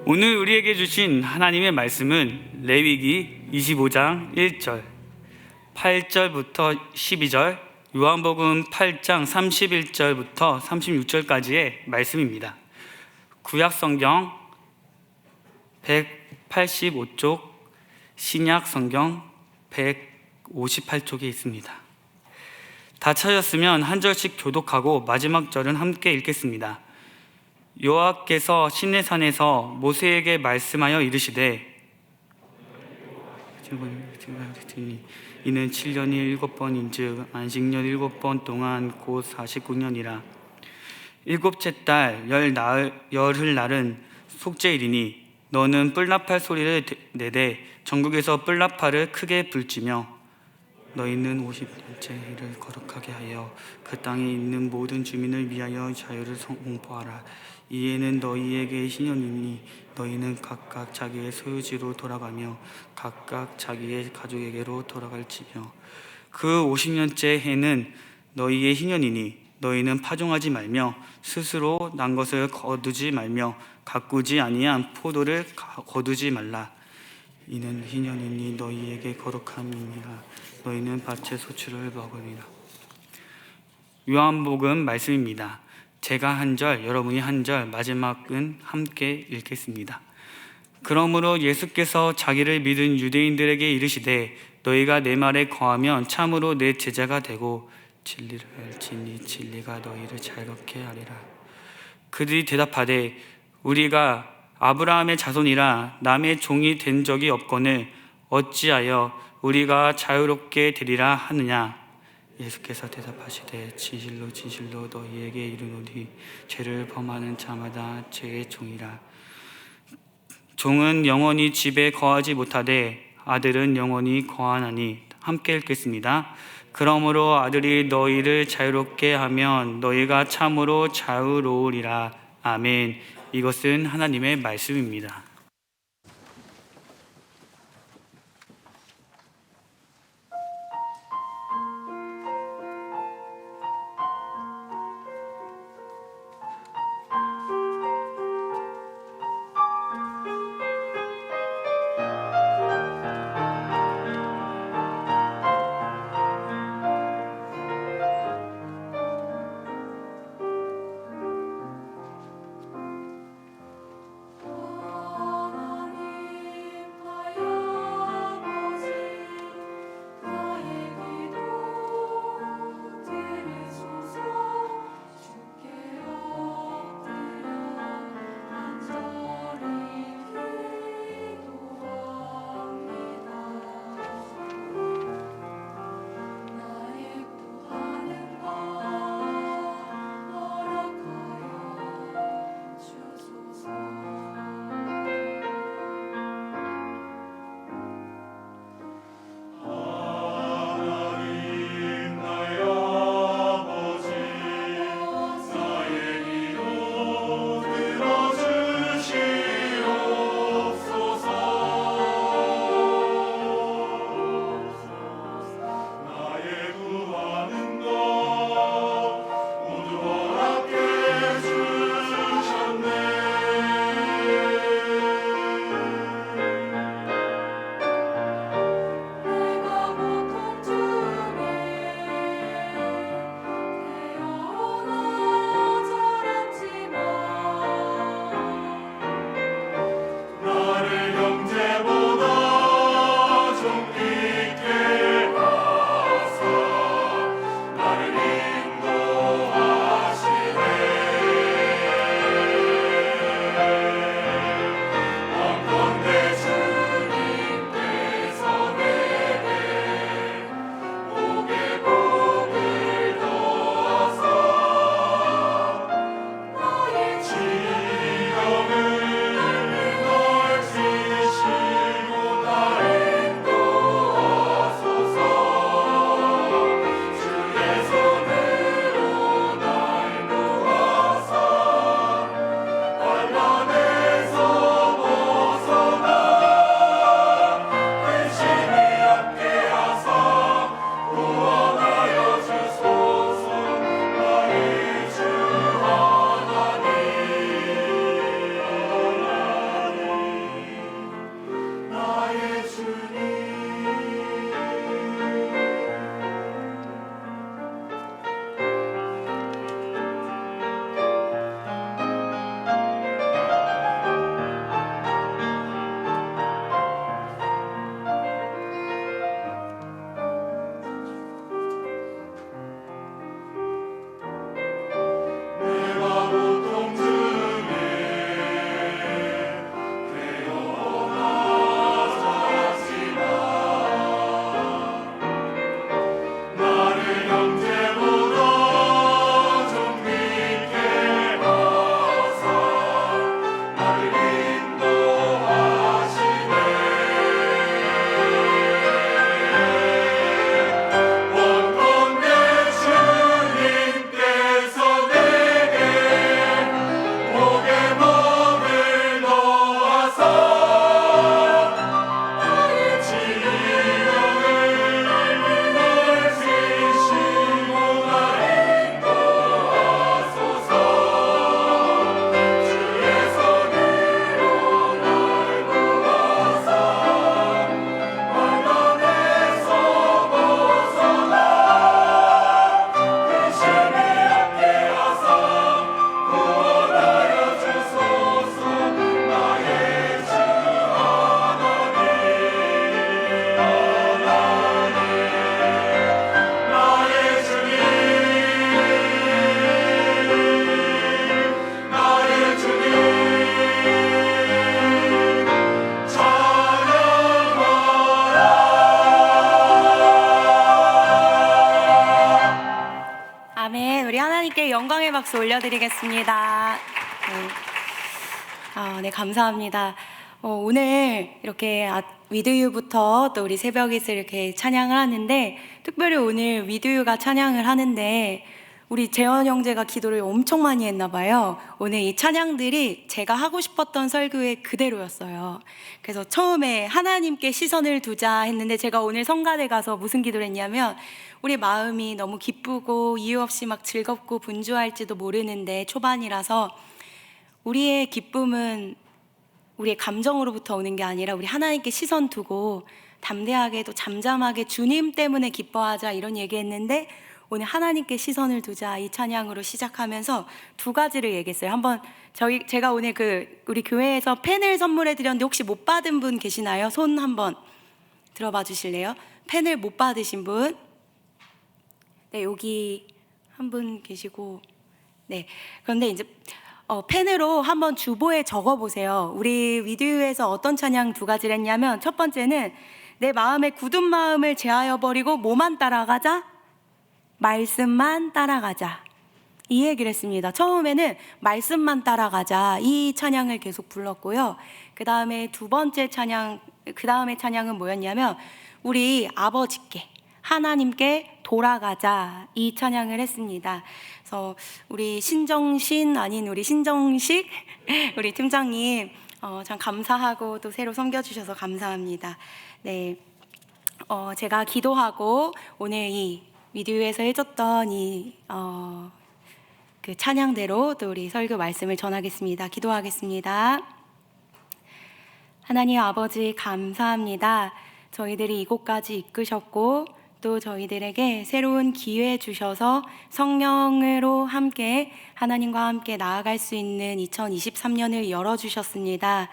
오늘 우리에게 주신 하나님의 말씀은 레위기 25장 1절, 8절부터 12절, 요한복음 8장 31절부터 36절까지의 말씀입니다. 구약성경 185쪽, 신약성경 158쪽에 있습니다. 다 찾았으면 한 절씩 교독하고 마지막 절은 함께 읽겠습니다. 여호와께서 시내산에서 모세에게 말씀하여 이르시되 이는 7년이 7번인즉 안식년 7번 동안 곧 49년이라. 일곱째 달 열흘 날은 속죄일이니 너는 뿔나팔 소리를 내되 전국에서 뿔나팔을 크게 불지며 너희는 50년째 일을 거룩하게 하여 그 땅에 있는 모든 주민을 위하여 자유를 선포하라. 이에는 너희에게 신년이니 너희는 각각 자기의 소유지로 돌아가며 각각 자기의 가족에게로 돌아갈지며 그 50년째 해는 너희의 희년이니 너희는 파종하지 말며 스스로 난 것을 거두지 말며 가꾸지 아니한 포도를 거두지 말라. 이는 희년이니 너희에게 거룩함이니라. 너희는 밭의 소출을 먹으리라. 요한복음 말씀입니다. 제가 한 절, 여러분이 한 절, 마지막은 함께 읽겠습니다. 그러므로 예수께서 자기를 믿은 유대인들에게 이르시되 너희가 내 말에 거하면 참으로 내 제자가 되고 진리를 알지니 진리가 너희를 자유롭게 하리라. 그들이 대답하되 우리가 아브라함의 자손이라 남의 종이 된 적이 없거늘 어찌하여 우리가 자유롭게 되리라 하느냐. 예수께서 대답하시되 진실로 진실로 너희에게 이르노니 죄를 범하는 자마다 죄의 종이라. 종은 영원히 집에 거하지 못하되 아들은 영원히 거하나니. 함께 읽겠습니다. 그러므로 아들이 너희를 자유롭게 하면 너희가 참으로 자유로우리라. 아멘. 이것은 하나님의 말씀입니다. 박수 올려드리겠습니다. 네, 감사합니다. 오늘 이렇게 위드유부터 또 우리 새벽에서 이렇게 찬양을 하는데, 특별히 오늘 위드유가 찬양을 하는데 우리 재원 형제가 기도를 엄청 많이 했나 봐요. 오늘 이 찬양들이 제가 하고 싶었던 설교의 그대로였어요. 그래서 처음에 하나님께 시선을 두자 했는데, 제가 오늘 성가대 가서 무슨 기도를 했냐면, 우리 마음이 너무 기쁘고 이유 없이 막 즐겁고 분주할지도 모르는데 초반이라서 우리의 기쁨은 우리의 감정으로부터 오는 게 아니라 우리 하나님께 시선 두고 담대하게 또 잠잠하게 주님 때문에 기뻐하자, 이런 얘기했는데, 오늘 하나님께 시선을 두자 이 찬양으로 시작하면서 두 가지를 얘기했어요. 한번 제가 오늘 우리 교회에서 펜을 선물해 드렸는데 혹시 못 받은 분 계시나요? 손 한번 들어봐 주실래요? 펜을 못 받으신 분? 네, 여기 한 분 계시고. 네, 그런데 이제 펜으로 한번 주보에 적어 보세요. 우리 위드유에서 어떤 찬양 두 가지를 했냐면, 첫 번째는 내 마음의 굳은 마음을 제하여 버리고 뭐만 따라가자? 말씀만 따라가자, 이 얘기를 했습니다. 처음에는 말씀만 따라가자 이 찬양을 계속 불렀고요. 그 다음에 두 번째 찬양, 그 다음에 찬양은 뭐였냐면, 우리 아버지께 하나님께 돌아가자 이 찬양을 했습니다. 그래서 우리 신정식 우리 팀장님 참 감사하고 또 새로 섬겨주셔서 감사합니다. 네, 제가 기도하고 오늘 이 위드유에서 해줬던 그 찬양대로 또 우리 설교 말씀을 전하겠습니다. 기도하겠습니다. 하나님 아버지, 감사합니다. 저희들이 이곳까지 이끄셨고 또 저희들에게 새로운 기회 주셔서 성령으로 함께 하나님과 함께 나아갈 수 있는 2023년을 열어주셨습니다.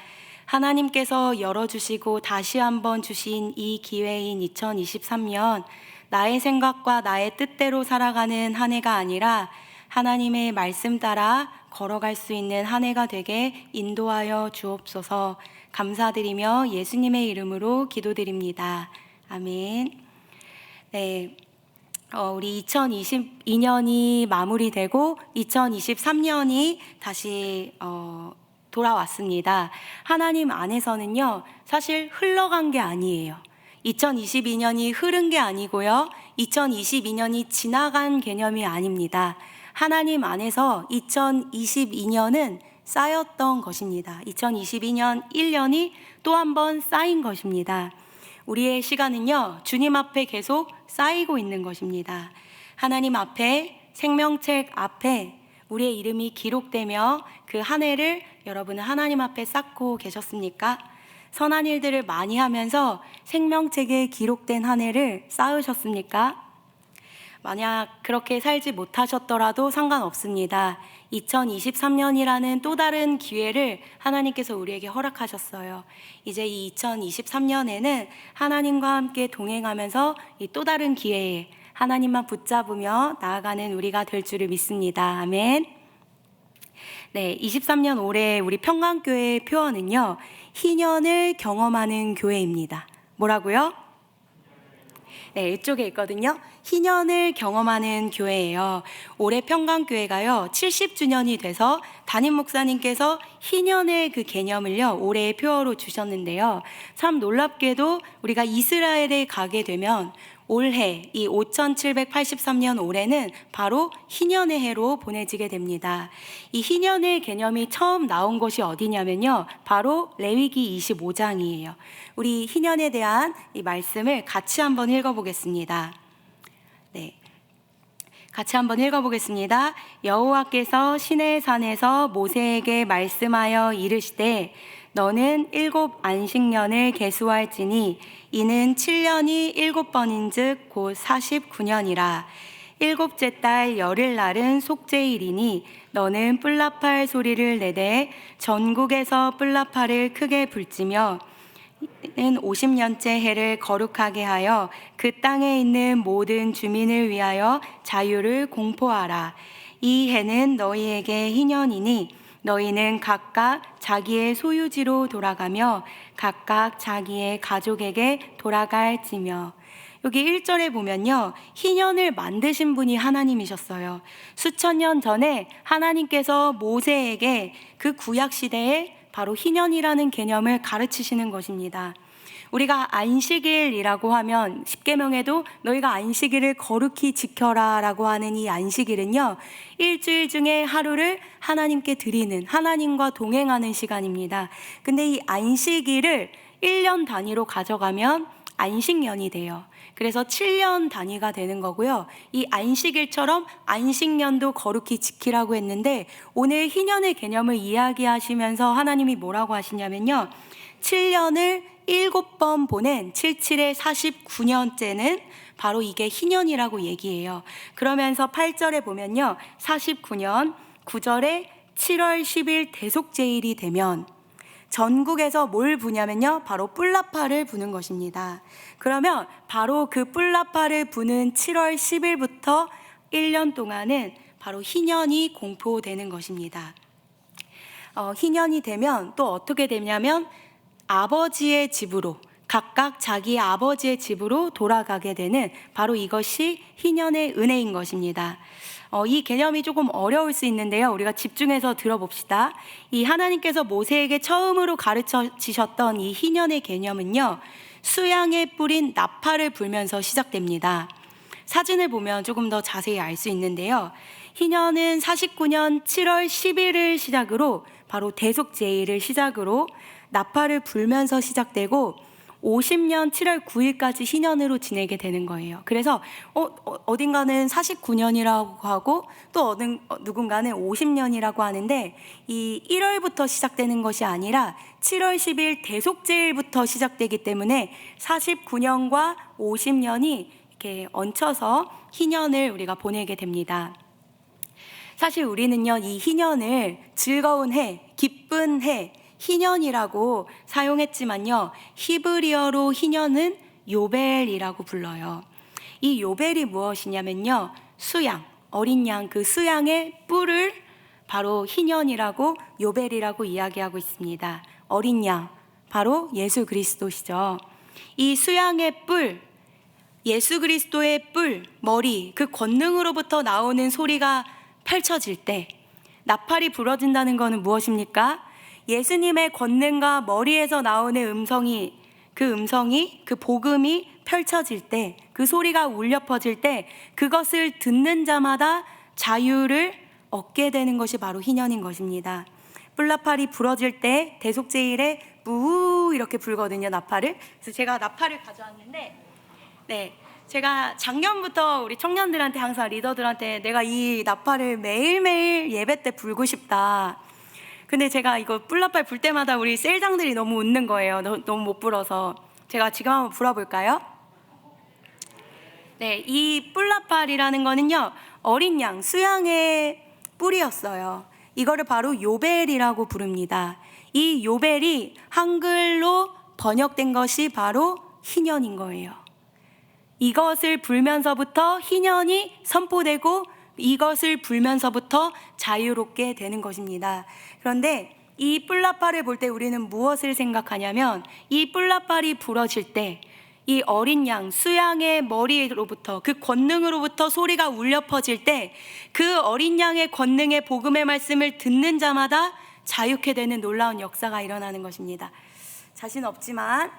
하나님께서 열어주시고 다시 한번 주신 이 기회인 2023년, 나의 생각과 나의 뜻대로 살아가는 한 해가 아니라 하나님의 말씀 따라 걸어갈 수 있는 한 해가 되게 인도하여 주옵소서. 감사드리며 예수님의 이름으로 기도드립니다. 아멘. 네, 우리 2022년이 마무리되고 2023년이 다시 돌아왔습니다. 하나님 안에서는요, 사실 흘러간 게 아니에요. 2022년이 흐른 게 아니고요, 2022년이 지나간 개념이 아닙니다. 하나님 안에서 2022년은 쌓였던 것입니다. 2022년 1년이 또 한 번 쌓인 것입니다. 우리의 시간은요, 주님 앞에 계속 쌓이고 있는 것입니다. 하나님 앞에, 생명책 앞에 우리의 이름이 기록되며 그 한 해를 여러분은 하나님 앞에 쌓고 계셨습니까? 선한 일들을 많이 하면서 생명책에 기록된 한 해를 쌓으셨습니까? 만약 그렇게 살지 못하셨더라도 상관없습니다. 2023년이라는 또 다른 기회를 하나님께서 우리에게 허락하셨어요. 이제 이 2023년에는 하나님과 함께 동행하면서 이 또 다른 기회에 하나님만 붙잡으며 나아가는 우리가 될 줄을 믿습니다. 아멘. 네, 23년 올해 우리 평강교회의 표어는요, 희년을 경험하는 교회입니다. 뭐라고요? 네, 이쪽에 있거든요. 희년을 경험하는 교회예요. 올해 평강교회가요 70주년이 돼서 담임 목사님께서 희년의 그 개념을요 올해의 표어로 주셨는데요, 참 놀랍게도 우리가 이스라엘에 가게 되면 올해 이 5783년 올해는 바로 희년의 해로 보내지게 됩니다. 이 희년의 개념이 처음 나온 것이 어디냐면요, 바로 레위기 25장이에요. 우리 희년에 대한 이 말씀을 같이 한번 읽어보겠습니다. 네, 같이 한번 읽어보겠습니다. 여호와께서 시내산에서 모세에게 말씀하여 이르시되 너는 7 안식년을 계수할지니 이는 7년이 7번인즉 곧 49년이라. 7째 달 열흘날은 속죄일이니 너는 뿔라팔 소리를 내되 전국에서 뿔라팔을 크게 불지며 는 50년째 해를 거룩하게 하여 그 땅에 있는 모든 주민을 위하여 자유를 공포하라. 이 해는 너희에게 희년이니 너희는 각각 자기의 소유지로 돌아가며 각각 자기의 가족에게 돌아갈지며. 여기 1절에 보면요, 희년을 만드신 분이 하나님이셨어요. 수천 년 전에 하나님께서 모세에게 그 구약 시대에 바로 희년이라는 개념을 가르치시는 것입니다. 우리가 안식일이라고 하면 십계명에도 너희가 안식일을 거룩히 지켜라 라고 하는 이 안식일은요, 일주일 중에 하루를 하나님께 드리는, 하나님과 동행하는 시간입니다. 근데 이 안식일을 1년 단위로 가져가면 안식년이 돼요. 그래서 7년 단위가 되는 거고요. 이 안식일처럼 안식년도 거룩히 지키라고 했는데, 오늘 희년의 개념을 이야기하시면서 하나님이 뭐라고 하시냐면요, 7년을 7번 보낸 77의 49년째는 바로 이게 희년이라고 얘기해요. 그러면서 8절에 보면요, 49년 9절에 7월 10일 대속제일이 되면 전국에서 뭘 부냐면요, 바로 뿔나파를 부는 것입니다. 그러면 바로 그 뿔나파를 부는 7월 10일부터 1년 동안은 바로 희년이 공포되는 것입니다. 희년이 되면 또 어떻게 되냐면 아버지의 집으로, 각각 자기 아버지의 집으로 돌아가게 되는, 바로 이것이 희년의 은혜인 것입니다. 이 개념이 조금 어려울 수 있는데요, 우리가 집중해서 들어봅시다. 이 하나님께서 모세에게 처음으로 가르쳐 주셨던 이 희년의 개념은요, 수양에 뿌린 나팔을 불면서 시작됩니다. 사진을 보면 조금 더 자세히 알 수 있는데요, 희년은 49년 7월 10일을 시작으로 바로 대속제일을 시작으로 나팔을 불면서 시작되고 50년 7월 9일까지 희년으로 지내게 되는 거예요. 그래서 어딘가는 49년이라고 하고 또 누군가는 50년이라고 하는데, 이 1월부터 시작되는 것이 아니라 7월 10일 대속제일부터 시작되기 때문에 49년과 50년이 이렇게 얹혀서 희년을 우리가 보내게 됩니다. 사실 우리는요, 이 희년을 즐거운 해, 기쁜 해, 희년이라고 사용했지만요, 히브리어로 희년은 요벨이라고 불러요. 이 요벨이 무엇이냐면요, 수양, 어린 양, 그 수양의 뿔을 바로 희년이라고, 요벨이라고 이야기하고 있습니다. 어린 양, 바로 예수 그리스도시죠. 이 수양의 뿔, 예수 그리스도의 뿔, 머리, 그 권능으로부터 나오는 소리가 펼쳐질 때 나팔이 부러진다는 것은 무엇입니까? 예수님의 권능과 머리에서 나오는 음성이, 그 복음이 펼쳐질 때, 그 소리가 울려 퍼질 때 그것을 듣는 자마다 자유를 얻게 되는 것이 바로 희년인 것입니다. 뿔나팔이 부러질 때 대속제일에 무 이렇게 불거든요, 나팔을. 그래서 제가 나팔을 가져왔는데, 네, 제가 작년부터 우리 청년들한테, 항상 리더들한테 내가 이 나팔을 매일매일 예배 때 불고 싶다. 근데 제가 이거 뿔나팔 불 때마다 우리 셀장들이 너무 웃는 거예요. 너무 못 불어서. 제가 지금 한번 불어볼까요? 네, 이 뿔나팔이라는 거는요, 어린 양, 수양의 뿔이었어요. 이거를 바로 요벨이라고 부릅니다. 이 요벨이 한글로 번역된 것이 바로 희년인 거예요. 이것을 불면서부터 희년이 선포되고 이것을 불면서부터 자유롭게 되는 것입니다. 그런데 이 뿔나팔을 볼 때 우리는 무엇을 생각하냐면, 이 뿔나팔이 부러질 때 이 어린 양, 수양의 머리로부터, 그 권능으로부터 소리가 울려 퍼질 때 그 어린 양의 권능의 복음의 말씀을 듣는 자마다 자유케 되는 놀라운 역사가 일어나는 것입니다. 자신 없지만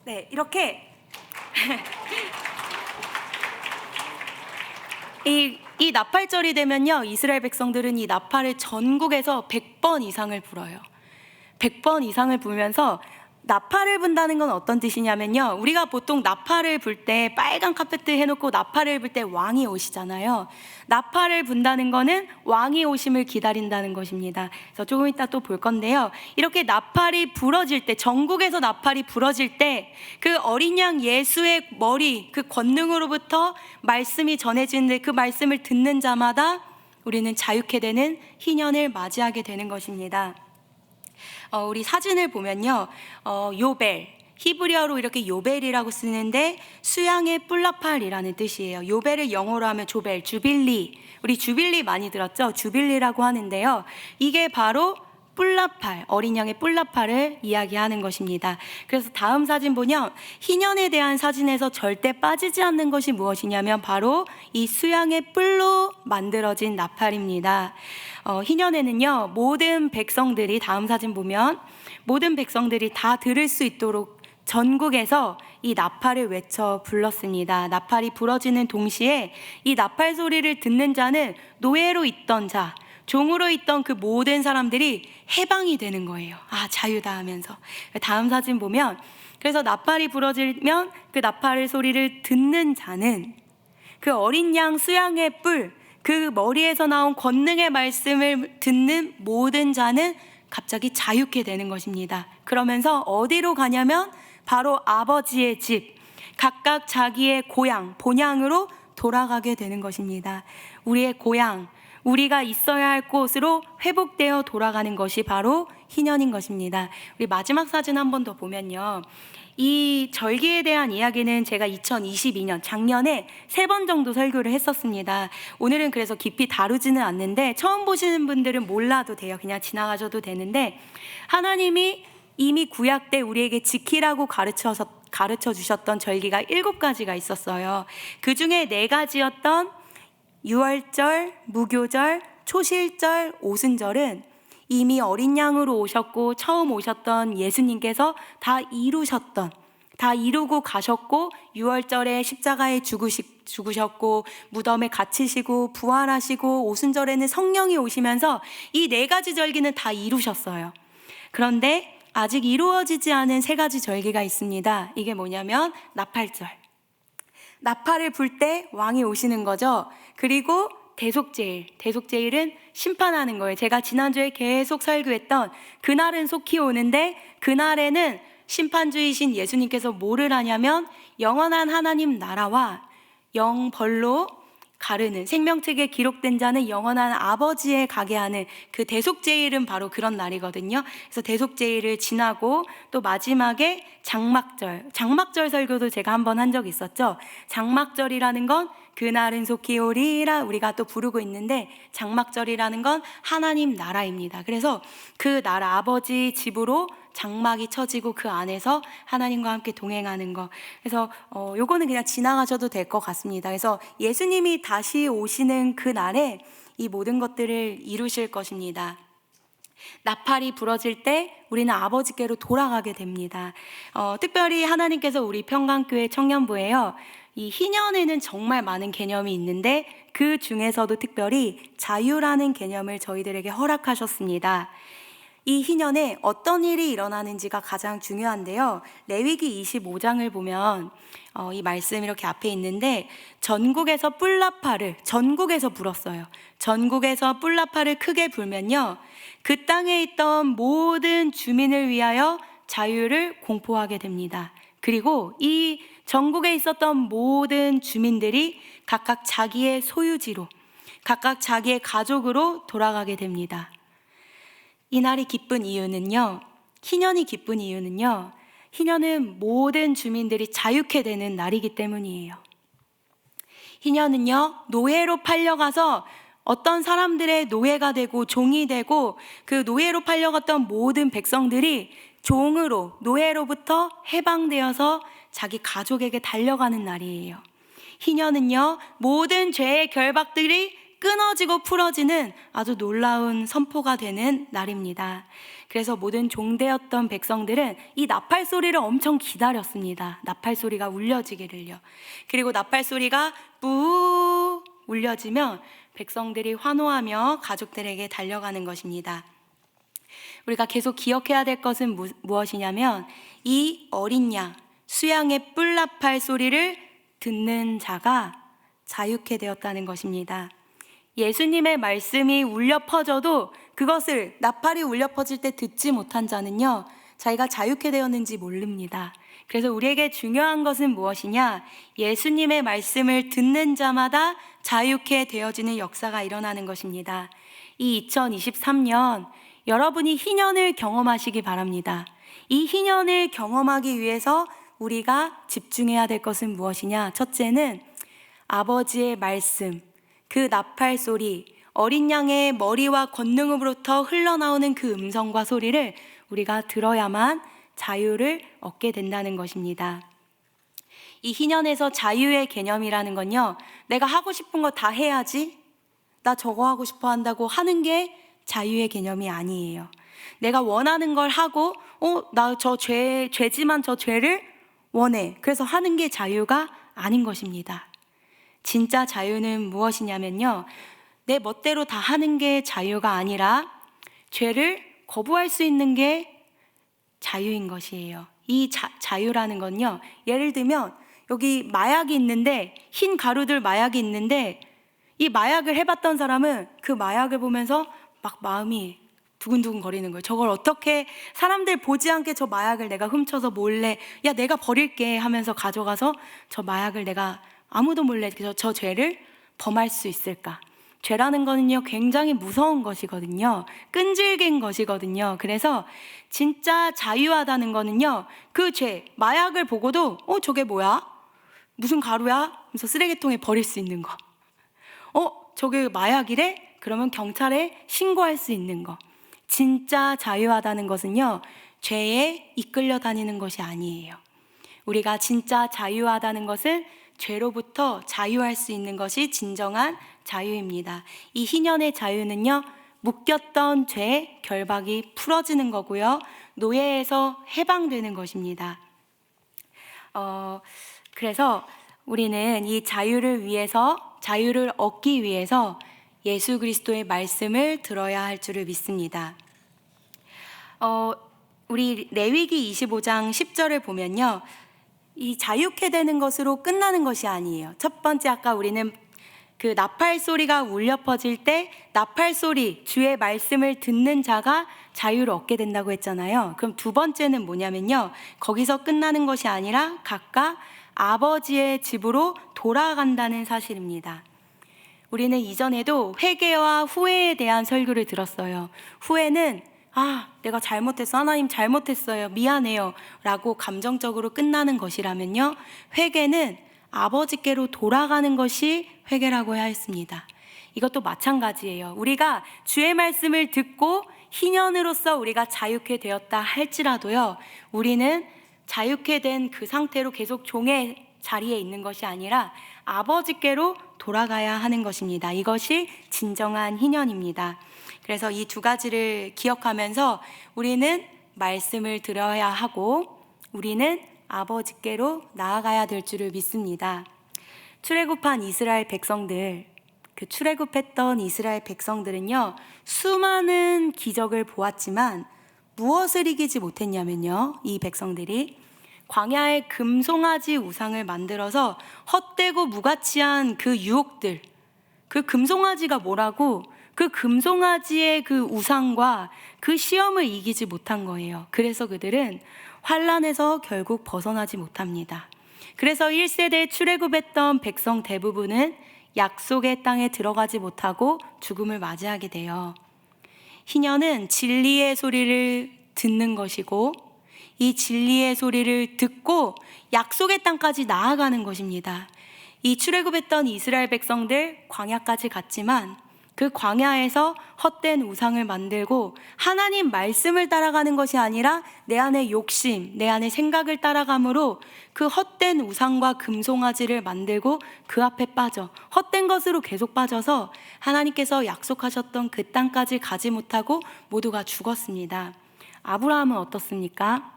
네, 이렇게 이 나팔절이 되면요, 이스라엘 백성들은 이 나팔을 전국에서 100번 이상을 불어요. 100번 이상을 불면서, 나팔을 분다는 건 어떤 뜻이냐면요, 우리가 보통 나팔을 불 때 빨간 카페트 해놓고 나팔을 불 때 왕이 오시잖아요. 나팔을 분다는 거는 왕이 오심을 기다린다는 것입니다. 그래서 조금 이따 또 볼 건데요, 이렇게 나팔이 부러질 때, 전국에서 나팔이 부러질 때 그 어린 양 예수의 머리, 그 권능으로부터 말씀이 전해지는데 그 말씀을 듣는 자마다 우리는 자유케 되는 희년을 맞이하게 되는 것입니다. 우리 사진을 보면요, 요벨, 히브리어로 이렇게 요벨이라고 쓰는데 수양의 뿔나팔이라는 뜻이에요. 요벨을 영어로 하면 조벨, 주빌리. 우리 주빌리 많이 들었죠? 주빌리라고 하는데요. 이게 바로 뿔나팔, 어린 양의 뿔나팔을 이야기하는 것입니다. 그래서 다음 사진 보면 희년에 대한 사진에서 절대 빠지지 않는 것이 무엇이냐면 바로 이 수양의 뿔로 만들어진 나팔입니다. 희년에는요, 모든 백성들이, 다음 사진 보면 모든 백성들이 다 들을 수 있도록 전국에서 이 나팔을 외쳐 불렀습니다. 나팔이 부러지는 동시에 이 나팔 소리를 듣는 자는 노예로 있던 자, 종으로 있던 그 모든 사람들이 해방이 되는 거예요. 아, 자유다 하면서. 다음 사진 보면, 그래서 나팔이 부러지면 그 나팔의 소리를 듣는 자는 그 어린 양 수양의 뿔, 그 머리에서 나온 권능의 말씀을 듣는 모든 자는 갑자기 자유케 되는 것입니다. 그러면서 어디로 가냐면 바로 아버지의 집, 각각 자기의 고향, 본향으로 돌아가게 되는 것입니다. 우리의 고향, 우리가 있어야 할 곳으로 회복되어 돌아가는 것이 바로 희년인 것입니다. 우리 마지막 사진 한 번 더 보면요, 이 절기에 대한 이야기는 제가 2022년 작년에 3번 정도 설교를 했었습니다. 오늘은 그래서 깊이 다루지는 않는데 처음 보시는 분들은 몰라도 돼요. 그냥 지나가셔도 되는데, 하나님이 이미 구약 때 우리에게 지키라고 가르쳐 주셨던 절기가 7가지가 있었어요. 그 중에 4가지였던 유월절, 무교절, 초실절, 오순절은 이미 어린 양으로 오셨고 처음 오셨던 예수님께서 다 이루고 가셨고, 유월절에 십자가에 죽으셨고 무덤에 갇히시고 부활하시고, 오순절에는 성령이 오시면서 이 4가지 절기는 다 이루셨어요. 그런데 아직 이루어지지 않은 3가지 절기가 있습니다. 이게 뭐냐면 나팔절. 나팔을 불 때 왕이 오시는 거죠. 그리고 대속제일. 대속제일은 심판하는 거예요. 제가 지난주에 계속 설교했던 그날은 속히 오는데, 그날에는 심판주이신 예수님께서 뭐를 하냐면 영원한 하나님 나라와 영벌로 가르는, 생명책에 기록된 자는 영원한 아버지에 가게 하는 그 대속제일은 바로 그런 날이거든요. 그래서 대속제일을 지나고 또 마지막에 장막절 설교도 제가 한번 한 적이 있었죠. 장막절이라는 건 그날은 속히 오리라 우리가 또 부르고 있는데, 장막절이라는 건 하나님 나라입니다. 그래서 그 나라, 아버지 집으로 장막이 쳐지고 그 안에서 하나님과 함께 동행하는 거. 그래서 요거는 그냥 지나가셔도 될 것 같습니다. 그래서 예수님이 다시 오시는 그 날에 이 모든 것들을 이루실 것입니다. 나팔이 부러질 때 우리는 아버지께로 돌아가게 됩니다. 특별히 하나님께서 우리 평강교회 청년부에요, 이 희년에는 정말 많은 개념이 있는데 그 중에서도 특별히 자유라는 개념을 저희들에게 허락하셨습니다. 이 희년에 어떤 일이 일어나는지가 가장 중요한데요. 레위기 25장을 보면 이 말씀 이렇게 앞에 있는데, 전국에서 뿔나팔을 전국에서 불었어요. 전국에서 뿔나팔을 크게 불면요, 그 땅에 있던 모든 주민을 위하여 자유를 공포하게 됩니다. 그리고 이 전국에 있었던 모든 주민들이 각각 자기의 소유지로, 각각 자기의 가족으로 돌아가게 됩니다. 이날이 기쁜 이유는요, 희년이 기쁜 이유는요, 희년은 모든 주민들이 자유케 되는 날이기 때문이에요. 희년은요, 노예로 팔려가서 어떤 사람들의 노예가 되고 종이 되고, 그 노예로 팔려갔던 모든 백성들이 종으로, 노예로부터 해방되어서 자기 가족에게 달려가는 날이에요. 희년은요, 모든 죄의 결박들이 끊어지고 풀어지는 아주 놀라운 선포가 되는 날입니다. 그래서 모든 종되었던 백성들은 이 나팔 소리를 엄청 기다렸습니다. 나팔 소리가 울려지기를요. 그리고 나팔 소리가 뿌 울려지면 백성들이 환호하며 가족들에게 달려가는 것입니다. 우리가 계속 기억해야 될 것은 무엇이냐면, 이 어린 양 수양의 뿔나팔 소리를 듣는 자가 자유케 되었다는 것입니다. 예수님의 말씀이 울려 퍼져도 그것을, 나팔이 울려 퍼질 때 듣지 못한 자는요, 자기가 자유케 되었는지 모릅니다. 그래서 우리에게 중요한 것은 무엇이냐? 예수님의 말씀을 듣는 자마다 자유케 되어지는 역사가 일어나는 것입니다. 이 2023년 여러분이 희년을 경험하시기 바랍니다. 이 희년을 경험하기 위해서 우리가 집중해야 될 것은 무엇이냐? 첫째는 아버지의 말씀, 그 나팔 소리, 어린 양의 머리와 권능으로부터 흘러나오는 그 음성과 소리를 우리가 들어야만 자유를 얻게 된다는 것입니다. 이 희년에서 자유의 개념이라는 건요, 내가 하고 싶은 거 다 해야지, 나 저거 하고 싶어 한다고 하는 게 자유의 개념이 아니에요. 내가 원하는 걸 하고, 나 죄지만 저 죄를 원해. 그래서 하는 게 자유가 아닌 것입니다. 진짜 자유는 무엇이냐면요, 내 멋대로 다 하는 게 자유가 아니라 죄를 거부할 수 있는 게 자유인 것이에요. 이 자유라는 건요, 예를 들면 여기 마약이 있는데, 흰 가루들 마약이 있는데, 이 마약을 해봤던 사람은 그 마약을 보면서 막 마음이 두근두근 거리는 거예요. 저걸 어떻게 사람들 보지 않게 저 마약을 내가 훔쳐서 몰래, 야 내가 버릴게 하면서 가져가서 저 마약을 내가 아무도 몰래 저 죄를 범할 수 있을까? 죄라는 거는요, 굉장히 무서운 것이거든요. 끈질긴 것이거든요. 그래서 진짜 자유하다는 거는요, 그 죄, 마약을 보고도 저게 뭐야? 무슨 가루야? 하면서 쓰레기통에 버릴 수 있는 거. 저게 마약이래? 그러면 경찰에 신고할 수 있는 거. 진짜 자유하다는 것은요, 죄에 이끌려 다니는 것이 아니에요. 우리가 진짜 자유하다는 것은 죄로부터 자유할 수 있는 것이 진정한 자유입니다. 이 희년의 자유는요, 묶였던 죄의 결박이 풀어지는 거고요, 노예에서 해방되는 것입니다. 그래서 우리는 이 자유를 얻기 위해서 예수 그리스도의 말씀을 들어야 할 줄을 믿습니다. 우리 레위기 25장 10절을 보면요, 이 자유케 되는 것으로 끝나는 것이 아니에요. 첫 번째, 아까 우리는 그 나팔 소리가 울려 퍼질 때 나팔 소리, 주의 말씀을 듣는 자가 자유를 얻게 된다고 했잖아요. 그럼 두 번째는 뭐냐면요, 거기서 끝나는 것이 아니라 각각 아버지의 집으로 돌아간다는 사실입니다. 우리는 이전에도 회개와 후회에 대한 설교를 들었어요. 후회는 내가 잘못했어, 하나님 잘못했어요, 미안해요 라고 감정적으로 끝나는 것이라면요, 회개는 아버지께로 돌아가는 것이 회개라고 해야 했습니다. 이것도 마찬가지예요. 우리가 주의 말씀을 듣고 희년으로서 우리가 자유케 되었다 할지라도요, 우리는 자유케 된 그 상태로 계속 종의 자리에 있는 것이 아니라 아버지께로 돌아가야 하는 것입니다. 이것이 진정한 희년입니다. 그래서 이 두 가지를 기억하면서 우리는 말씀을 들어야 하고 우리는 아버지께로 나아가야 될 줄을 믿습니다. 출애굽한 이스라엘 백성들, 그 출애굽했던 이스라엘 백성들은요, 수많은 기적을 보았지만 무엇을 이기지 못했냐면요, 이 백성들이 광야에 금송아지 우상을 만들어서 헛되고 무가치한 그 유혹들, 그 금송아지가 뭐라고, 그 금송아지의 그 우상과 그 시험을 이기지 못한 거예요. 그래서 그들은 환란에서 결국 벗어나지 못합니다. 그래서 1세대 출애굽했던 백성 대부분은 약속의 땅에 들어가지 못하고 죽음을 맞이하게 돼요. 희년은 진리의 소리를 듣는 것이고 이 진리의 소리를 듣고 약속의 땅까지 나아가는 것입니다. 이 출애굽했던 이스라엘 백성들 광야까지 갔지만 그 광야에서 헛된 우상을 만들고 하나님 말씀을 따라가는 것이 아니라 내 안의 욕심, 내 안의 생각을 따라감으로 그 헛된 우상과 금송아지를 만들고 그 앞에 빠져 헛된 것으로 계속 빠져서 하나님께서 약속하셨던 그 땅까지 가지 못하고 모두가 죽었습니다. 아브라함은 어떻습니까?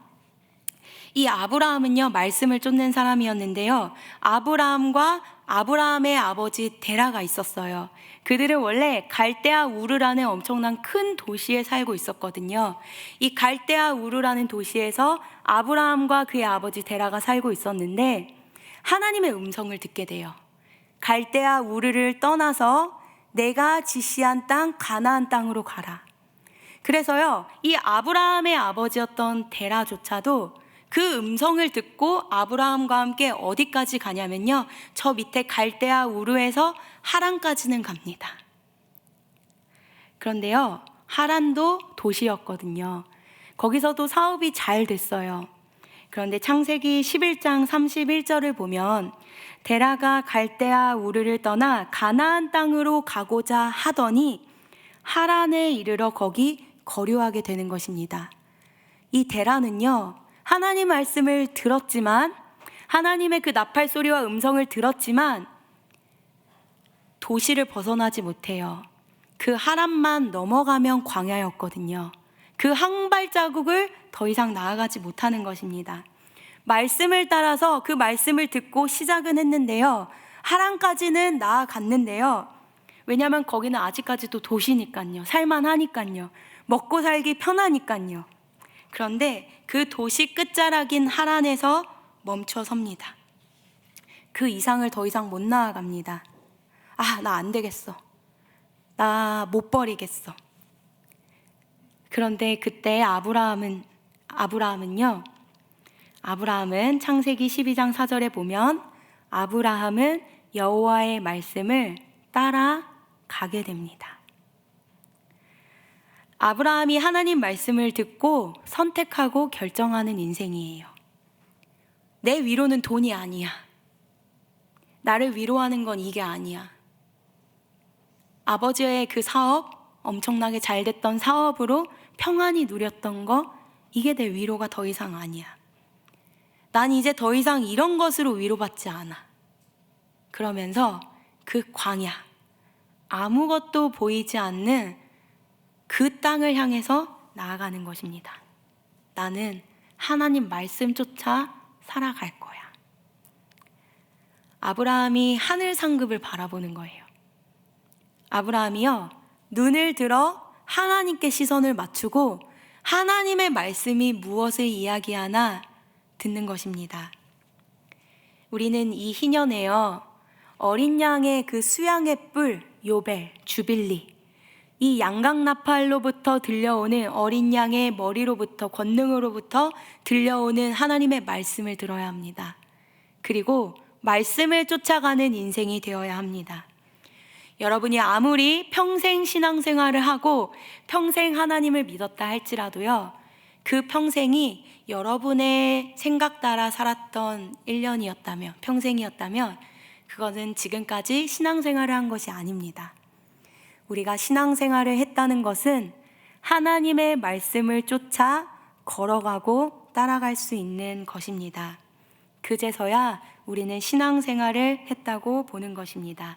이 아브라함은요, 말씀을 쫓는 사람이었는데요, 아브라함과 아브라함의 아버지 데라가 있었어요. 그들은 원래 갈대아 우르라는 엄청난 큰 도시에 살고 있었거든요. 이 갈대아 우르라는 도시에서 아브라함과 그의 아버지 데라가 살고 있었는데 하나님의 음성을 듣게 돼요. 갈대아 우르를 떠나서 내가 지시한 땅 가나안 땅으로 가라. 그래서요, 이 아브라함의 아버지였던 데라조차도 그 음성을 듣고 아브라함과 함께 어디까지 가냐면요, 저 밑에 갈대아 우르에서 하란까지는 갑니다. 그런데요, 하란도 도시였거든요. 거기서도 사업이 잘 됐어요. 그런데 창세기 11장 31절을 보면 데라가 갈대아 우르를 떠나 가나안 땅으로 가고자 하더니 하란에 이르러 거기 거류하게 되는 것입니다. 이 데라는요, 하나님 말씀을 들었지만, 하나님의 그 나팔 소리와 음성을 들었지만 도시를 벗어나지 못해요. 그 하란만 넘어가면 광야였거든요. 그 한 발자국을 더 이상 나아가지 못하는 것입니다. 말씀을 따라서 그 말씀을 듣고 시작은 했는데요, 하란까지는 나아갔는데요, 왜냐하면 거기는 아직까지도 도시니까요, 살만하니까요, 먹고 살기 편하니까요. 그런데 그 도시 끝자락인 하란에서 멈춰 섭니다. 그 이상을 더 이상 못 나아갑니다. 나 안 되겠어. 나 못 버리겠어. 그런데 그때 아브라함은 창세기 12장 4절에 보면 아브라함은 여호와의 말씀을 따라가게 됩니다. 아브라함이 하나님 말씀을 듣고 선택하고 결정하는 인생이에요. 내 위로는 돈이 아니야. 나를 위로하는 건 이게 아니야. 아버지의 그 사업, 엄청나게 잘 됐던 사업으로 평안히 누렸던 거, 이게 내 위로가 더 이상 아니야. 난 이제 더 이상 이런 것으로 위로받지 않아. 그러면서 그 광야, 아무것도 보이지 않는 그 땅을 향해서 나아가는 것입니다. 나는 하나님 말씀 쫓아 살아갈 거야. 아브라함이 하늘 상급을 바라보는 거예요. 아브라함이요, 눈을 들어 하나님께 시선을 맞추고 하나님의 말씀이 무엇을 이야기하나 듣는 것입니다. 우리는 이 희년에요, 어린 양의 그 수양의 뿔, 요벨, 주빌리, 이 양각나팔로부터 들려오는 어린 양의 머리로부터, 권능으로부터 들려오는 하나님의 말씀을 들어야 합니다. 그리고 말씀을 쫓아가는 인생이 되어야 합니다. 여러분이 아무리 평생 신앙생활을 하고 평생 하나님을 믿었다 할지라도요, 그 평생이 여러분의 생각 따라 살았던 1년이었다면, 평생이었다면 그것은 지금까지 신앙생활을 한 것이 아닙니다. 우리가 신앙생활을 했다는 것은 하나님의 말씀을 쫓아 걸어가고 따라갈 수 있는 것입니다. 그제서야 우리는 신앙생활을 했다고 보는 것입니다.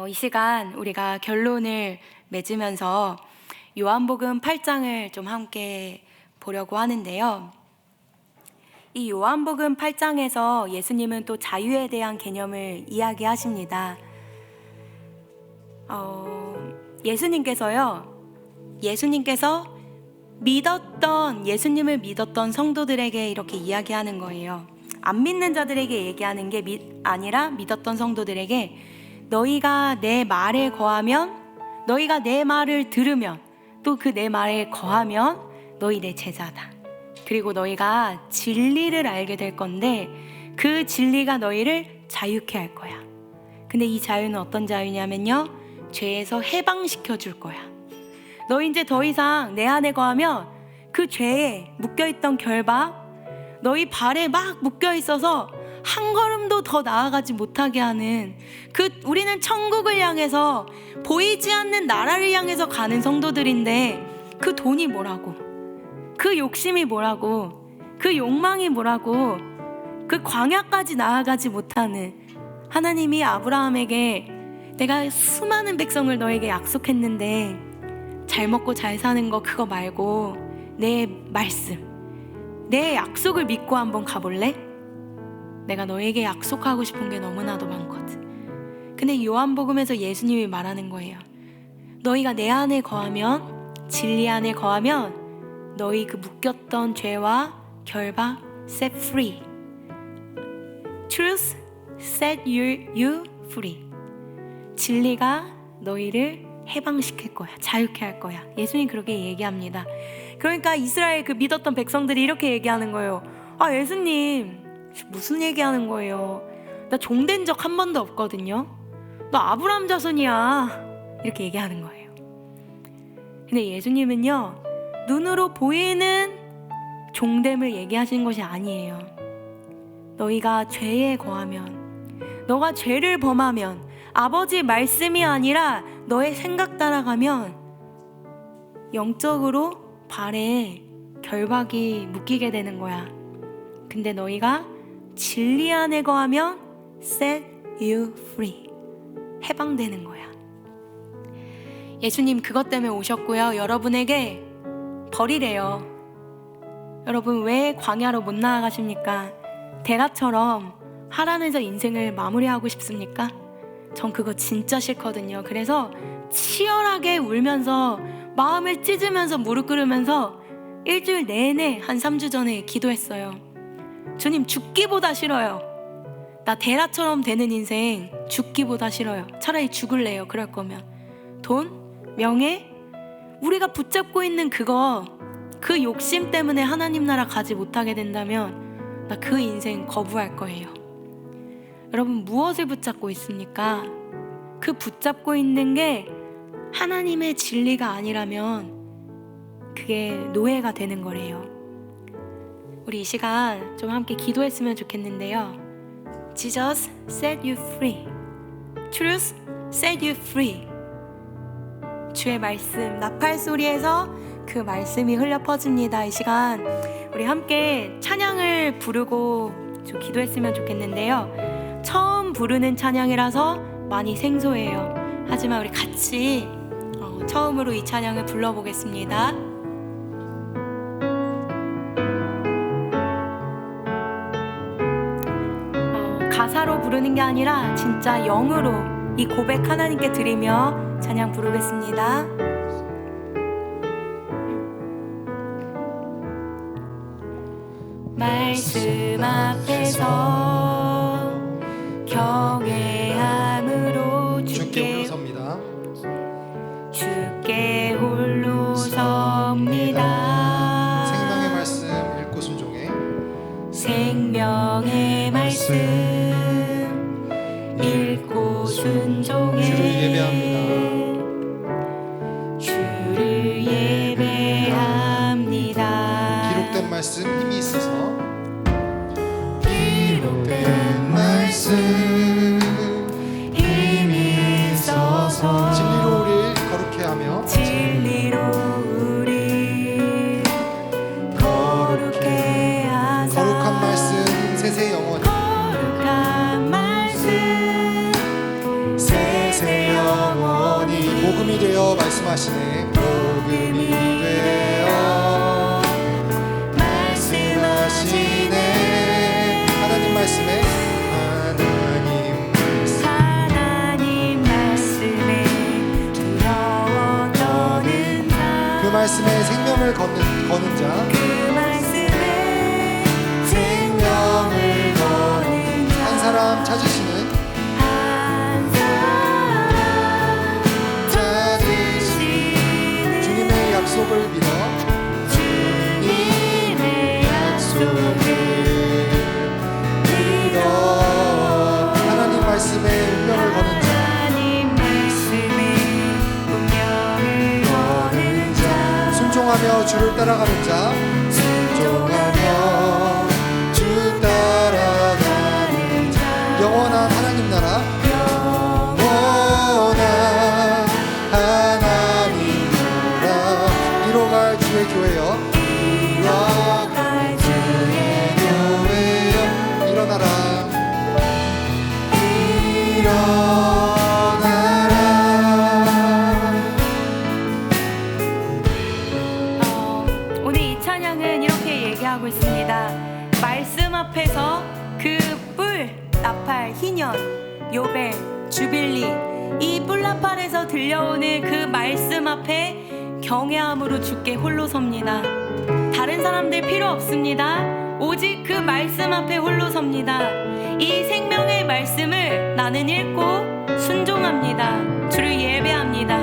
이 시간 우리가 결론을 맺으면서 요한복음 8장을 좀 함께 보려고 하는데요. 이 요한복음 8장에서 예수님은 또 자유에 대한 개념을 이야기하십니다. 예수님께서 예수님을 믿었던 성도들에게 이렇게 이야기하는 거예요. 안 믿는 자들에게 얘기하는 게 아니라 믿었던 성도들에게, 너희가 내 말에 거하면, 너희가 내 말을 들으면, 또 그 내 말에 거하면 너희 내 제자다. 그리고 너희가 진리를 알게 될 건데 그 진리가 너희를 자유케 할 거야. 근데 이 자유는 어떤 자유냐면요, 죄에서 해방시켜 줄 거야. 너 이제 더 이상 내 안에 거하면 그 죄에 묶여있던 결박, 너희 발에 막 묶여있어서 한 걸음도 더 나아가지 못하게 하는, 우리는 천국을 향해서, 보이지 않는 나라를 향해서 가는 성도들인데 그 돈이 뭐라고, 그 욕심이 뭐라고, 그 욕망이 뭐라고, 그 광야까지 나아가지 못하는, 하나님이 아브라함에게 내가 수많은 백성을 너에게 약속했는데 잘 먹고 잘 사는 거 그거 말고 내 말씀, 내 약속을 믿고 한번 가볼래? 내가 너에게 약속하고 싶은 게 너무나도 많거든. 근데 요한복음에서 예수님이 말하는 거예요. 너희가 내 안에 거하면, 진리 안에 거하면 너희 그 묶였던 죄와 결박 set free. Truth set you free. 진리가 너희를 해방시킬 거야. 자유케 할 거야. 예수님 그렇게 얘기합니다. 그러니까 이스라엘 그 믿었던 백성들이 이렇게 얘기하는 거예요. 아, 예수님 무슨 얘기하는 거예요? 나 종된 적 한 번도 없거든요. 나 아브라함 자손이야. 이렇게 얘기하는 거예요. 근데 예수님은요, 눈으로 보이는 종됨을 얘기하시는 것이 아니에요. 너희가 죄에 거하면, 너가 죄를 범하면, 아버지 말씀이 아니라 너의 생각 따라가면 영적으로 발에 결박이 묶이게 되는 거야. 근데 너희가 진리 안에 거하면 set you free, 해방되는 거야. 예수님 그것 때문에 오셨고요. 여러분에게 벌이래요. 여러분 왜 광야로 못 나아가십니까? 데라처럼 하란에서 인생을 마무리하고 싶습니까? 전 그거 진짜 싫거든요. 그래서 치열하게 울면서 마음을 찢으면서 무릎 꿇으면서 일주일 내내 한 3주 전에 기도했어요. 주님, 죽기보다 싫어요. 나 데라처럼 되는 인생 죽기보다 싫어요. 차라리 죽을래요. 그럴 거면. 돈, 명예, 우리가 붙잡고 있는 그거, 그 욕심 때문에 하나님 나라 가지 못하게 된다면 나 그 인생 거부할 거예요. 여러분 무엇을 붙잡고 있습니까? 그 붙잡고 있는 게 하나님의 진리가 아니라면 그게 노예가 되는 거래요. 우리 이 시간 좀 함께 기도했으면 좋겠는데요. Jesus set you free. Truth set you free. 주의 말씀, 나팔 소리에서 그 말씀이 흘려 퍼집니다. 이 시간 우리 함께 찬양을 부르고 좀 기도했으면 좋겠는데요. 처음 부르는 찬양이라서 많이 생소해요. 하지만 우리 같이 처음으로 이 찬양을 불러보겠습니다. 가사로 부르는 게 아니라 진짜 영으로 이 고백 하나님께 드리며 찬양 부르겠습니다. 말씀 앞에서 경외함으로 주께 섭니다. 주께 홀로 섭니다. 생명의 말씀 읽고 순종해. 생명의 말씀 읽고 순종해. 주를 예배합니다. 주를 예배합니다. 기록된 말씀 힘이 있어서. 기록된 말씀 힘이 있어서 진리로 우리를 거룩해 하며 진리로 우리 거룩해 하사. 거룩한 말씀 세세 영원히 거룩한 말씀 세세 영원히 복음이 되어 말씀하시네. 복음이 되어 말씀하시네. 하나님 말씀에 하나님 말씀에 두려워 떠는 자. 그 말씀에 생명을 거는 자. 그 말씀에 생명을 거는 자. 한 사람 찾으시는 한 사람 찾으시는 주님의 약속을 믿어 주님의 약속을 믿어 하나님 말씀에 운명을 거는 자. 하나님 말씀에 운명을 거는 자. 순종하며 주를 따라가는 자. 순종하며 주 따라가는 자. 영원한 하나님 나라. 영원한 하나님 나라. 이뤄갈 주의 교회여. 이뤄갈 주의 교회여. 일어나라. 일어나라. 오늘 이 찬양은 이렇게 얘기하고 있습니다. 말씀 앞에서 그 뿔, 나팔, 희년, 요벨, 주빌리, 이 뿔나팔에서 들려오는 그 말씀 앞에 경외함으로 주께 홀로 섭니다. 다른 사람들 필요 없습니다. 오직 그 말씀 앞에 홀로 섭니다. 이 생명의 말씀을 나는 읽고 순종합니다. 주를 예배합니다.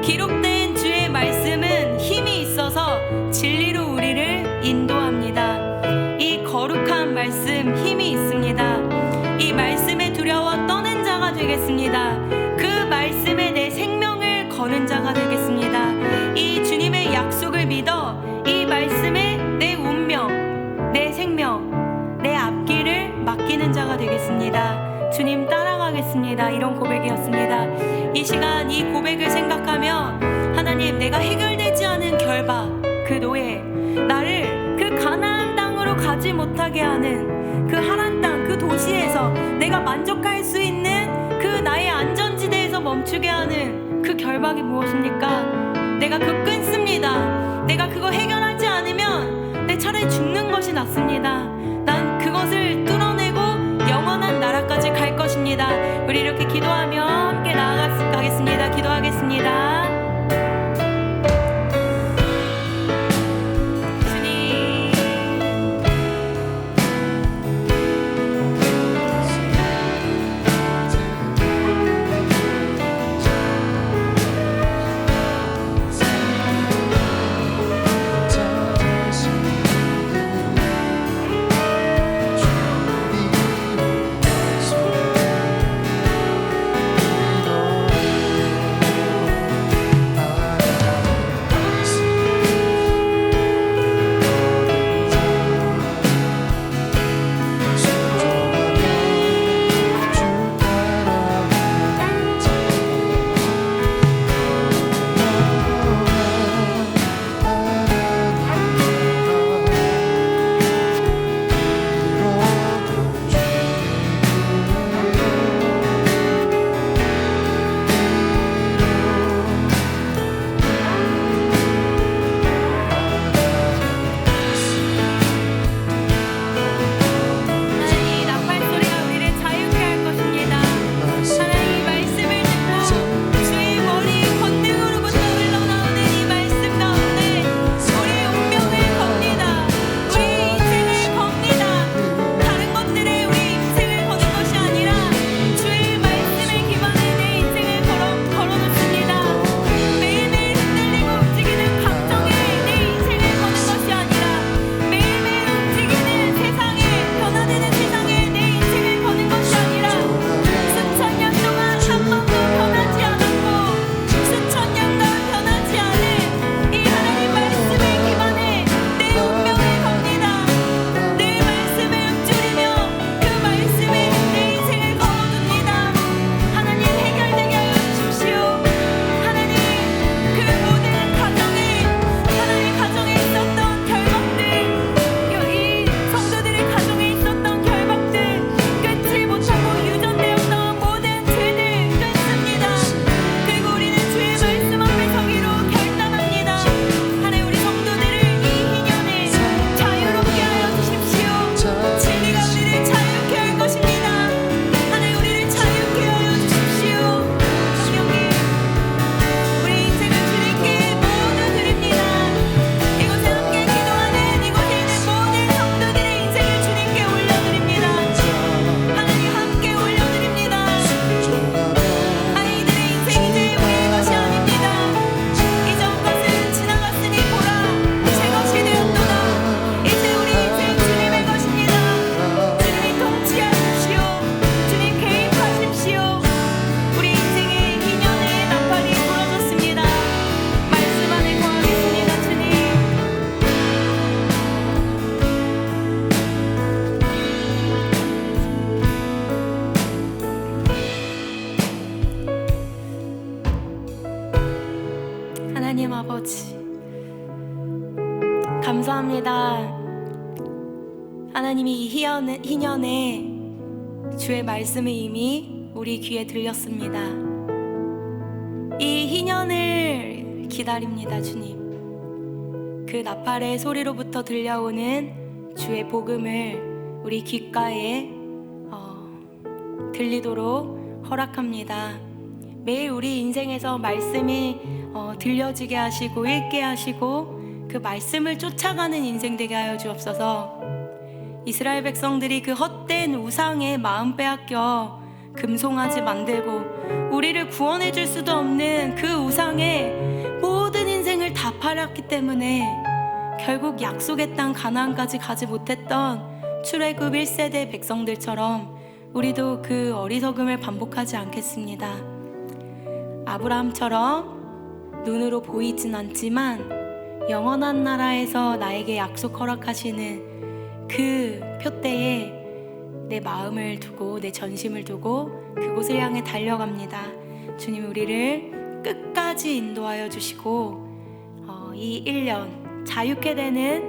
기록된 주의 말씀은 힘이 있어서 진리로 우리를 인도합니다. 이 거룩한 말씀 힘이 있습니다. 이 말씀에 두려워 떠는 자가 되겠습니다. 그 말씀에 내 생명을 거는 자가 되겠습니다. 이 주님의 약속을 믿어 이 말씀에 내 운명, 내 생명, 내 앞길을 맡기는 자가 되겠습니다. 주님 따라가겠습니다. 이런 고백이었습니다. 이 시간 이 고백을 생각하며 하나님, 내가 해결되지 않은 결박, 그 노예, 나를 그 가나안 땅으로 가지 못하게 하는 그 하란 땅, 그 도시에서 내가 만족할 수 있는 그 나의 안전지대에서 멈추게 하는 그 결박이 무엇입니까? 내가 그 끊습니다. 내가 그거 해결하지 않으면 내 차라리 죽는 것이 낫습니다. 난 그것을 뚫어내고 영원한 나라까지 갈 것입니다. 우리 이렇게 기도하며 함께 나아가겠습니다. 기도하겠습니다. 하나님 아버지, 감사합니다. 하나님이 이 희년에 주의 말씀이 이미 우리 귀에 들렸습니다. 이 희년을 기다립니다, 주님. 그 나팔의 소리로부터 들려오는 주의 복음을 우리 귓가에 들리도록 허락합니다. 매일 우리 인생에서 말씀이 들려지게 하시고 읽게 하시고 그 말씀을 쫓아가는 인생 되게 하여 주옵소서. 이스라엘 백성들이 그 헛된 우상에 마음 빼앗겨 금송아지 만들고 우리를 구원해 줄 수도 없는 그 우상에 모든 인생을 다 팔았기 때문에 결국 약속의 땅 가나안까지 가지 못했던 출애굽 1세대 백성들처럼 우리도 그 어리석음을 반복하지 않겠습니다. 아브라함처럼 눈으로 보이진 않지만 영원한 나라에서 나에게 약속 허락하시는 그 표대에 내 마음을 두고 내 전심을 두고 그곳을 향해 달려갑니다. 주님 우리를 끝까지 인도하여 주시고 이 1년 자유케 되는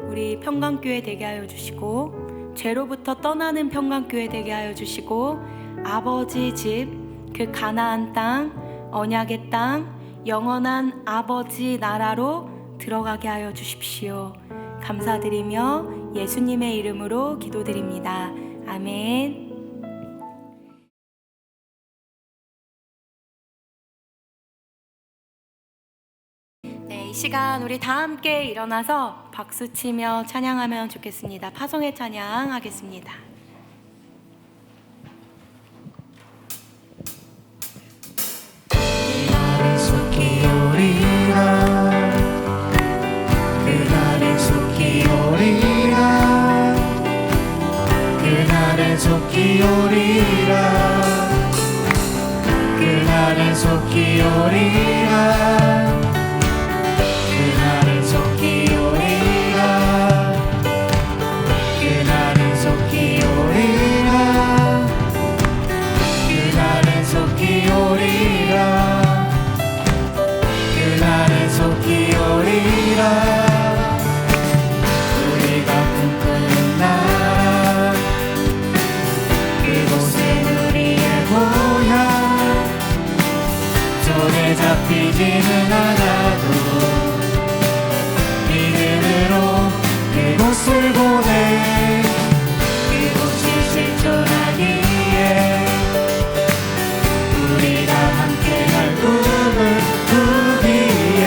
우리 평강교회 되게 하여 주시고 죄로부터 떠나는 평강교회 되게 하여 주시고 아버지 집 그 가나안 땅 언약의 땅 영원한 아버지 나라로 들어가게 하여 주십시오. 감사드리며 예수님의 이름으로 기도드립니다. 아멘. 네, 이 시간 우리 다 함께 일어나서 박수치며 찬양하면 좋겠습니다. 파송의 찬양 하겠습니다. 그날은 속히 오리라 그날은 속히 오리라 그날은 속히 오리라 그날은 속히 오리라 그날은 속히 오리라 그날은 속히 오리라 그날은 속히 오리라 그날은 속히 오리라 우리가 꿈꾸는 나라 그곳은 우리의 고향 손에 잡히지는 않아도 믿음으로 그곳을 보내 그곳이 실존하기에 우리가 함께할 꿈을 꾸기에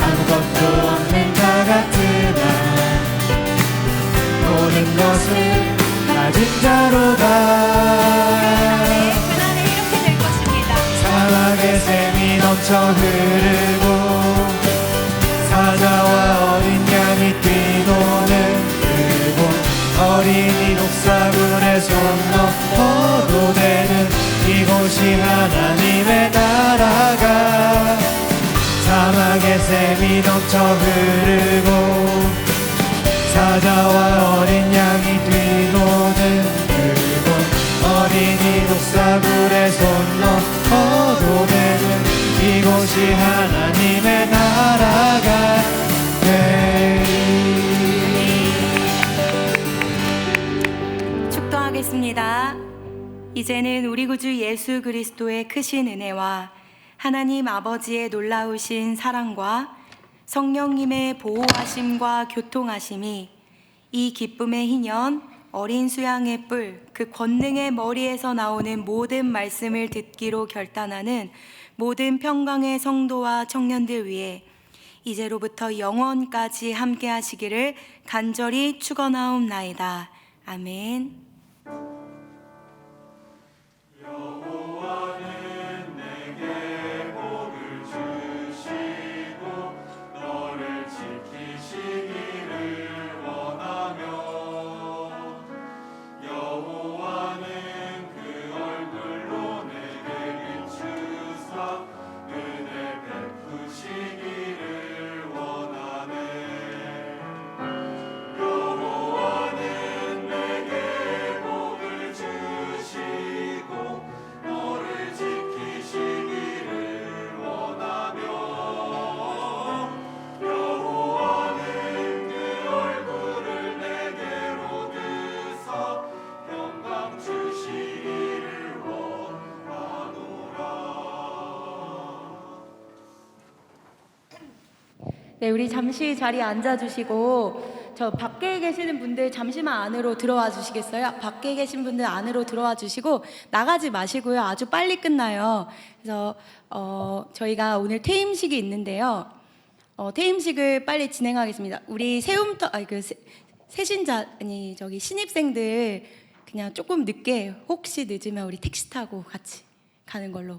아무것도 없는 자 같으나 모든 것을 가진 자로다 그날에 이렇게 될 것입니다. 사막의 샘이 넘쳐 흐르고 사자와 어린 양이 뛰노는 그곳 어린이 녹사물에 손 넣어도 되는 이곳이 하나님의 나라가 사막의 샘이 넘쳐 흐르고 사자와 어린 양이 뛰노는 그곳 어린이 녹사물에 손 넣어도 되는 이곳이 하나님의 나라가 축도하겠습니다. 이제는 우리 구주 예수 그리스도의 크신 은혜와 하나님 아버지의 놀라우신 사랑과 성령님의 보호하심과 교통하심이 이 기쁨의 희년 어린 수양의 뿔 그 권능의 머리에서 나오는 모든 말씀을 듣기로 결단하는 모든 평강의 성도와 청년들 위해 이제로부터 영원까지 함께 하시기를 간절히 축원하옵나이다. 아멘. 네, 우리 잠시 자리에 앉아주시고 저 밖에 계시는 분들 잠시만 안으로 들어와 주시겠어요? 밖에 계신 분들 안으로 들어와 주시고 나가지 마시고요. 아주 빨리 끝나요. 그래서 저희가 오늘 퇴임식이 있는데요. 퇴임식을 빨리 진행하겠습니다. 우리 신입생들 그냥 조금 늦게 혹시 늦으면 우리 택시 타고 같이 가는 걸로.